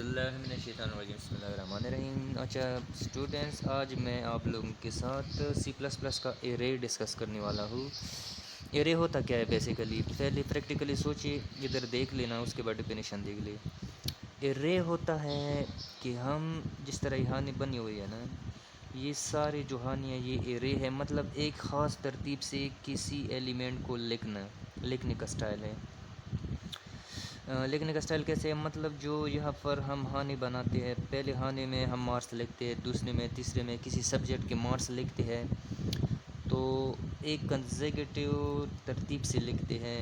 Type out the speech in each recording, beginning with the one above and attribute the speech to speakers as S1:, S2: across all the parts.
S1: बिस्मिल्लाहिर्रहमानिर्रहीम बिस्मिल्लाहिर्रहमानिर्रहीम। अच्छा स्टूडेंट्स, आज मैं आप लोगों के साथ C++ का एरे डिस्कस करने वाला हूँ। एरे होता क्या है बेसिकली, पहले प्रैक्टिकली सोचिए, इधर देख लेना, उसके बाद डेफिनेशन देख ले। एरे होता है कि हम जिस तरह कहानी बनी हुई है ना, ये सारे जो कहानी है ये एरे है, मतलब एक ख़ास तरतीब से किसी एलिमेंट को लिखने का स्टाइल है। लिखने का स्टाइल कैसे है, मतलब जो यहाँ पर हम हानि बनाते हैं, पहले हानि में हम मार्क्स लिखते हैं, दूसरे में तीसरे में किसी सब्जेक्ट के मार्क्स लिखते हैं, तो एक कंसेक्यूटिव तरतीब से लिखते हैं।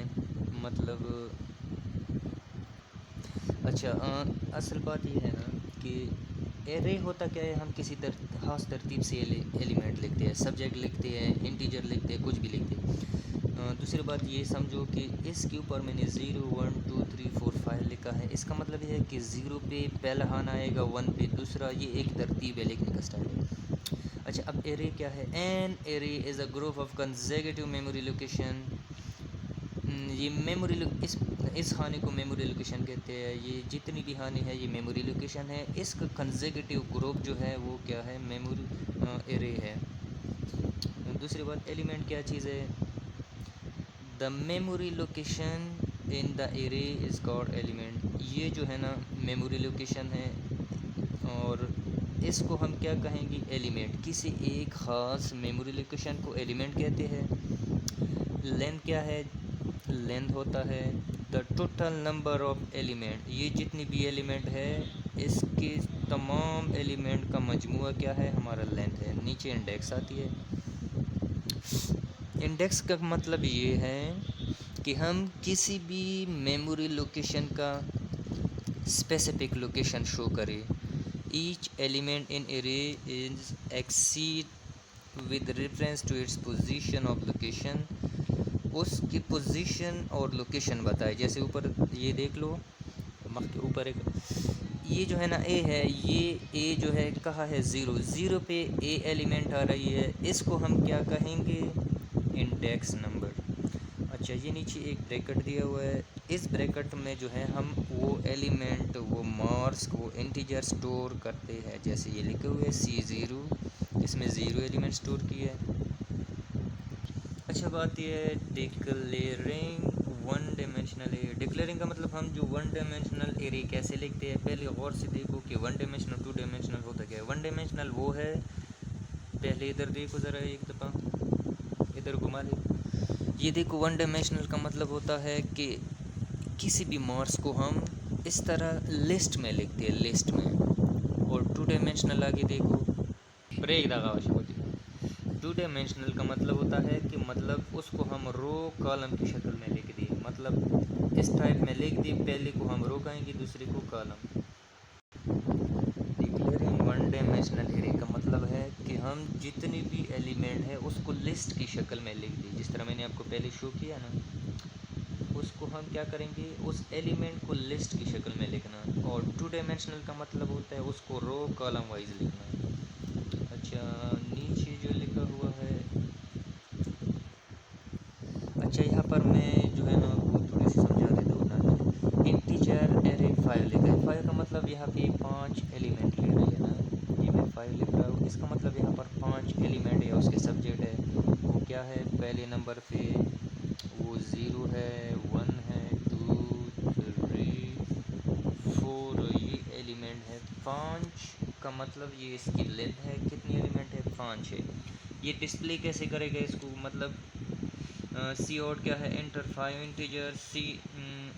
S1: मतलब अच्छा असल बात ये है ना कि एरे होता क्या है, हम किसी ख़ास तरतीब से एलिमेंट लिखते हैं, सब्जेक्ट लिखते हैं, इंटीजर लिखते हैं, कुछ भी लिखते हैं। दूसरी बात ये समझो कि इसके ऊपर मैंने 0 1 2 3 4 5 लिखा है। इसका मतलब ये है कि 0 पे पहला हान आएगा, 1 पे दूसरा, ये एक तरतीब है लिखने का स्टाइल है। अच्छा अब एरे क्या है, an array is a group of consecutive memory location. ये मेमोरी इस खाने को मेमोरी लोकेशन कहते हैं। ये जितनी भी खाने है ये मेमोरी लोकेशन है। इसका कंसेक्यूटिव ग्रुप जो है वो क्या है, मेमोरी एरे है। दूसरी बात, एलिमेंट क्या चीज़ है, the memory location in the array is called element. ये जो है ना मेमोरी लोकेशन है, और इसको हम क्या कहेंगे, एलिमेंट। किसी एक ख़ास मेमोरी लोकेशन को एलिमेंट कहते हैं। लेंथ क्या है, लेंथ होता है the total number of element. ये जितनी भी एलिमेंट है इसके तमाम एलिमेंट का मजमुआ क्या है, हमारा लेंथ है। नीचे इंडेक्स आती है। इंडेक्स का मतलब ये है कि हम किसी भी मेमोरी लोकेशन का स्पेसिफिक लोकेशन शो करें। Each element in array is accessed with reference to its position of location. उसकी पोजीशन और लोकेशन बताए। जैसे ऊपर ये देख लो, के ऊपर एक ये जो है ना ए है, ये ए जो है कहाँ है, 0 पे ए एलिमेंट आ रही है, इसको हम क्या कहेंगे, इंडेक्स नंबर। अच्छा ये नीचे एक ब्रैकेट दिया हुआ है, इस ब्रैकेट में जो है हम वो एलिमेंट, वो मार्क्स, वो इंटीजर स्टोर करते हैं। जैसे ये लिखे हुए C0, इसमें 0 एलिमेंट स्टोर किया है। अच्छा बात यह है, declaring one dimensional array. Declaring का मतलब हम जो वन डायमेंशनल एरे कैसे लिखते हैं, पहले गौर से देखो कि वन डायमेंशनल, टू डायमेंशनल होता क्या है। वन डायमेंशनल वो है, पहले इधर देखो ज़रा, एक दफ़ा इधर घुमा ले, ये देखो वन डायमेंशनल का मतलब होता है कि किसी भी मार्क्स को हम इस तरह लिस्ट में लिखते हैं, लिस्ट में। और टू डायमेंशनल आगे देखो, ब्रेक दगा होती है। टू डायमेंशनल का मतलब होता है कि मतलब उसको हम रो कॉलम की शक्ल में लिख दिए, मतलब इस टाइप में लिख दिए, पहले को हम रो कहेंगे, दूसरे को column. Declaring one dimensional array का मतलब है कि हम जितनी भी एलिमेंट है उसको लिस्ट की शक्ल में लिख दिए। जिस तरह मैंने आपको पहले शो किया ना, उसको हम क्या करेंगे, उस एलिमेंट को लिस्ट की शक्ल में लिखना। और टू डायमेंशनल का मतलब होता है उसको रो कॉलम वाइज लिखना। अच्छा नीचे जो लिखा हुआ है, अच्छा यहाँ पर मैं जो है ना आपको थोड़ी सी समझा देता हूँ ना। इंटीजर एरे 5 लिखा है, 5 का मतलब यहाँ पे 5 एलिमेंट ले रही है ना, ये मैं 5 लिख रहा हूँ। इसका मतलब यहाँ पर 5 एलिमेंट है, उसके सब्जेक्ट है, वो क्या है, पहले नंबर पे वो 0 है, 1 है, 2 3 4, ये एलिमेंट है। 5 का मतलब ये इसकी लेंथ है, कितनी एलिमेंट है, 5 है। ये डिस्प्ले कैसे करेगा इसको, मतलब सी आउट क्या है, इंटर 5 इंटीजर सी,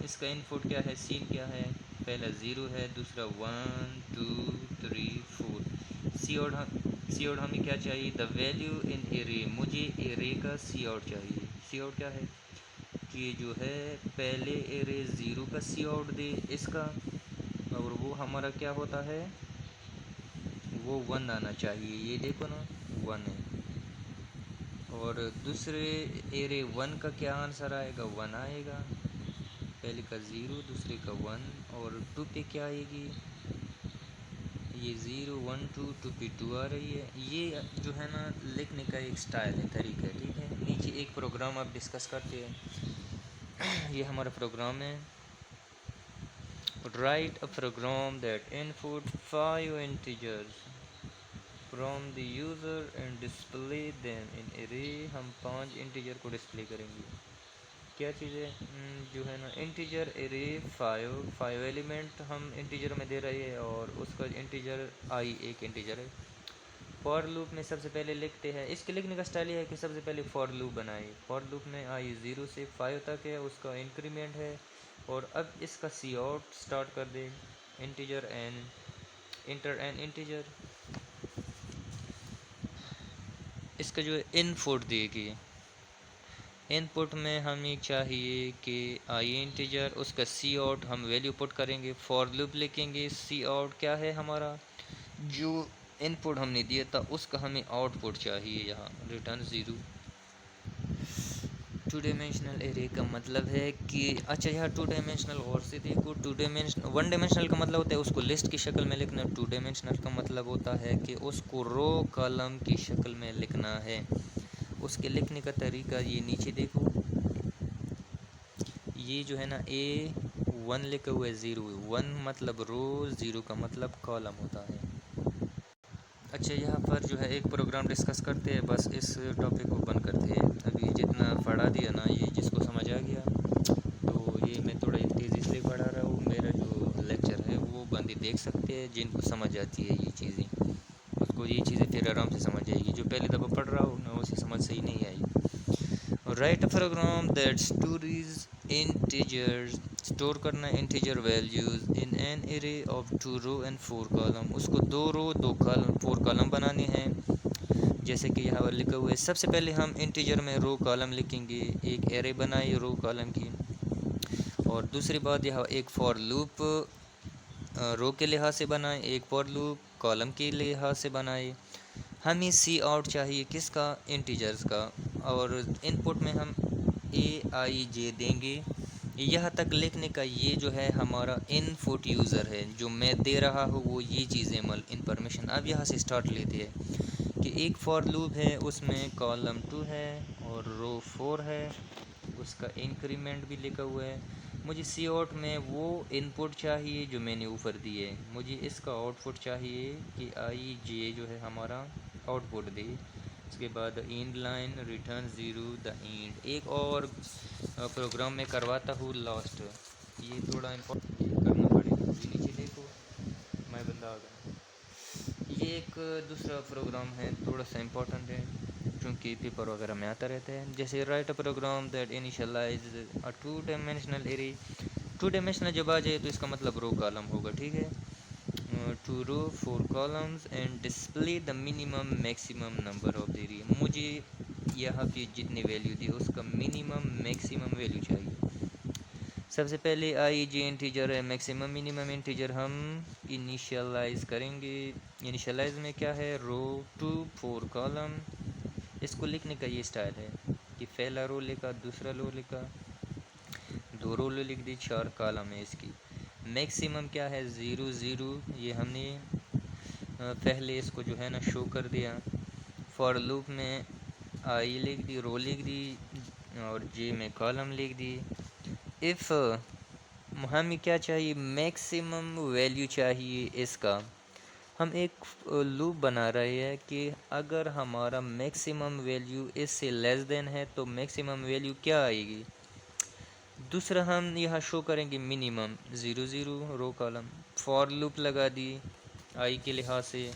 S1: इसका इनपुट क्या है, सीन क्या है, पहला 0 है, दूसरा 1 2 3 4। सी आउट हमें क्या चाहिए, द वैल्यू इन एरे, मुझे एरे का सी आउट चाहिए। सी आउट क्या है कि जो है पहले एरे 0 का सी आउट दे इसका, और वो हमारा क्या होता है, वो 1 आना चाहिए। ये देखो ना 1 है। और दूसरे एरे 1 का क्या आंसर आएगा, 1 आएगा। पहले का 0, दूसरे का 1। और 2 पे क्या आएगी, ये 0 1 2, 2 पे 2 आ रही है। ये जो है ना लिखने का एक स्टाइल है, तरीका है, ठीक है। नीचे एक प्रोग्राम आप डिस्कस करते हैं। ये हमारा प्रोग्राम है। Write a program that input 5 integers from the user and display them in array. ہم 5 انٹیجر کو ڈسپلے کریں گے. کیا چیزیں جو ہے نا انٹیجر ارے 5 ایلیمنٹ ہم انٹیجر میں دے رہے ہیں اور اس کا انٹیجر آئی ایک انٹیجر ہے. فار لوپ میں سب سے پہلے لکھتے ہیں, اس کے لکھنے کا اسٹائل یہ ہے کہ سب سے پہلے فار لوپ بنائے. فار لوپ میں آئی 0 سے 5 تک ہے, اس کا انکریمنٹ ہے, اور اب اس کا سی آؤٹ سٹارٹ کر دے integer n enter n integer. اس کا جو ہے ان پٹ دے گی. ان پٹ میں ہمیں چاہیے کہ آئی انٹیجر, اس کا سی آؤٹ ہم ویلیو پٹ کریں گے. فار لوپ لکھیں گے, سی آؤٹ کیا ہے ہمارا جو ان پٹ ہم نے دیا تھا اس کا ہمیں آؤٹ پٹ چاہیے, یہاں ریٹرن 0. ٹو ڈائمینشنل ایرے کا مطلب ہے کہ اچھا یہاں ٹو ڈائمینشنل غور سے دیکھو. ون ڈائمینشنل کا مطلب ہوتا ہے اس کو لسٹ کی شکل میں لکھنا. ٹو ڈائمینشنل کا مطلب ہوتا ہے کہ اس کو رو کالم کی شکل میں لکھنا ہے. اس کے لکھنے کا طریقہ یہ نیچے دیکھو, یہ جو ہے نا A1 لکھا ہوا ہے 0 1 مطلب رو, 0 کا مطلب کالم ہوتا ہے. اچھا یہاں پر جو ہے ایک پروگرام ڈسکس کرتے ہیں, بس اس ٹاپک کو بند کرتے ہیں. ابھی جتنا پڑھا دیا نا یہ جس کو سمجھ آ گیا تو یہ میں تھوڑا تیزی سے پڑھا رہا ہوں. میرا جو لیکچر ہے وہ بندے دیکھ سکتے ہیں جن کو سمجھ آتی ہے یہ چیزیں, اس کو یہ چیزیں پھر آرام سے سمجھ آئے گی. جو پہلی دفعہ پڑھ رہا ہوں نا اسے سمجھ صحیح نہیں آئی. Write a program that stores integers, store کرنا integer values in an array of 2 row and 4 column. اس کو 2 رو 2 کالم 4 کالم بنانے ہیں, جیسے کہ یہاں پر لکھا ہوا ہے. سب سے پہلے ہم انٹیجر میں رو کالم لکھیں گے, ایک ایرے بنائی رو کالم کی. اور دوسری بات یہاں ایک فار لوپ رو کے لحاظ سے بنائیں, ایک فار لوپ کالم کے لحاظ سے بنائے. ہمیں سی آؤٹ چاہیے کس کا, انٹیجرز کا, اور ان پٹ میں ہم AIJ دیں گے. یہاں تک لکھنے کا یہ جو ہے ہمارا ان پٹ یوزر ہے, جو میں دے رہا ہوں وہ یہ چیزیں انفارمیشن. اب یہاں سے سٹارٹ لیتے ہیں کہ ایک فار لوپ ہے, اس میں کالم 2 ہے اور رو 4 ہے, اس کا انکریمنٹ بھی لکھا ہوا ہے. مجھے سی آؤٹ میں وہ ان پٹ چاہیے جو میں نے اوپر دیے, مجھے اس کا آؤٹ پٹ چاہیے کہ IJ جو ہے ہمارا آؤٹ پٹ دے. اس کے بعد and line return 0 the and. ایک اور پروگرام میں کرواتا ہوں لاسٹ, یہ تھوڑا امپورٹنٹ کرنا پڑے گا. یہ نیچے دیکھو میں بندہ آ گیا. یہ ایک دوسرا پروگرام ہے, تھوڑا سا امپورٹنٹ ہے چونکہ پیپر وغیرہ میں آتا رہتا ہے. جیسے write a program that initialize a 2 dimensional array. 2 dimensional جب آ جائے تو اس کا مطلب رو کالم ہوگا, ٹھیک ہے. 2 رو 4 columns and display the minimum maximum number of the array. مجھے یہاں پہ جتنی ویلیو دی اس کا منیمم میکسیمم ویلیو چاہیے. سب سے پہلے IJ انٹیجر ہے, میکسیمم منیمم انٹیجر ہم انیشلائز کریں گے. انیشلائز میں کیا ہے, رو 2 4 کالم. اس کو لکھنے کا یہ اسٹائل ہے کہ پہلا رو لکھا, دوسرا رو لکھا, 2 رو لکھ دی, 4 کالم ہے اس کی. میکسیمم کیا ہے 0 0, یہ ہم نے پہلے اس کو جو ہے نا شو کر دیا. فار لوپ میں آئی لکھ دی, رو لکھ دی, اور جے میں کالم لکھ دی. اف ہمیں کیا چاہیے, میکسیمم ویلیو چاہیے اس کا. ہم ایک لوپ بنا رہے ہیں کہ اگر ہمارا میکسیمم ویلیو اس سے لیس دین ہے تو میکسیمم ویلیو کیا آئے گی. دوسرا ہم یہاں شو کریں گے minimum 0 0 row column. For loop لگا دی آئی کے لحاظ سے.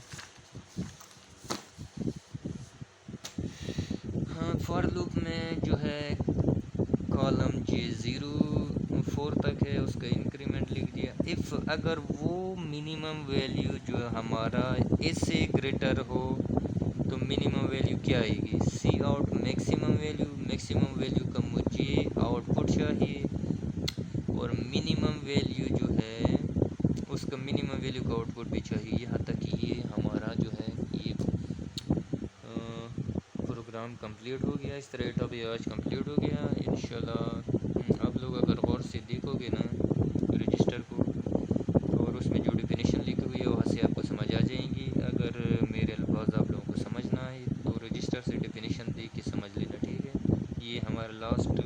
S1: ہاں فار لوپ میں جو ہے کالم جے 0 4 تک ہے, اس کا انکریمنٹ لکھ دیا. اف اگر وہ منیمم ویلیو جو ہمارا اس سے گریٹر ہو تو منیمم ویلیو کیا آئے گی, cout maximum value. Maximum value کا مجھے آؤٹ پٹ چاہیے, اور منیمم ویلیو جو ہے اس کا منیمم ویلیو کا آؤٹ پٹ بھی چاہیے. یہاں تک یہ ہمارا جو ہے یہ پروگرام کمپلیٹ ہو گیا. اس طرح ٹاپک آج کمپلیٹ ہو گیا. انشاءاللہ آپ لوگ اگر غور سے دیکھو گے نا رجسٹر کو, اور اس میں جو ڈیفینیشن لکھی ہوئی ہے وہاں سے آپ کو سمجھ آ جائیں گی. اگر میرے الفاظ آپ لوگوں کو سمجھ نہ آئے تو رجسٹر سے ڈیفینیشن دے کے سمجھ لینا, ٹھیک ہے. یہ ہمارا لاسٹ